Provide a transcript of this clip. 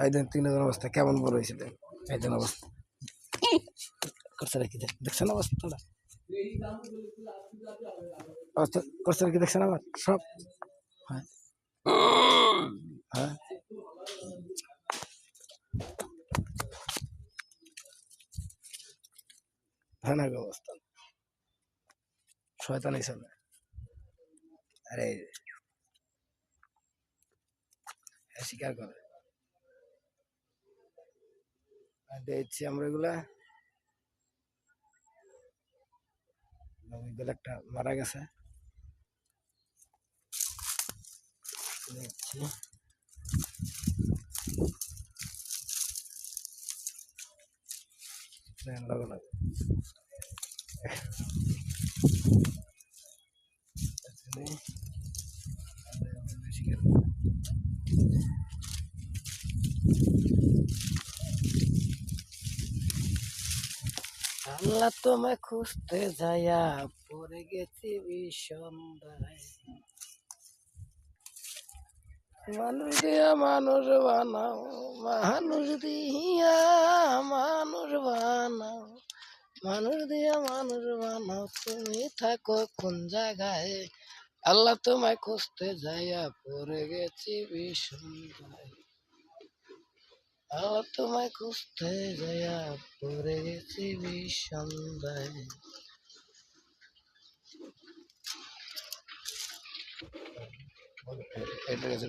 এই দেন 3 অবস্থা কেমন বড় হয়েছে দেন। এই দেন অবস্থা করছে কি দেখছেন অবস্থাটা, অবস্থা করছে কি দেখছেন আমার সব। হ্যাঁ হ্যাঁ ভয়ানক অবস্থা, শয়তানি চলে। আরে স্বীকার করে দিচ্ছি আমরা এগুলা, এগুলো একটা মারা গেছে দেখছি। লগে লগে আল্লাহ তোমায় খুঁজতে যাইয়া পড়ে গেছি বিষন্দায়, মানুষ দিয়া মানুষ বানাও, মানুষ দিয়া মানুষ বানাও, মানুষ দিয়া মানুষ বানাও, তুমি থাকো কোন জায়গায়, আল্লাহ তোমায় খুঁজতে যাইয়া পড়ে গেছি বিষন্দায়, আল্লাহ তোমায় খুঁজতে যাইয়া পড়ে গেছি বিষন্দায়। এটা গেছে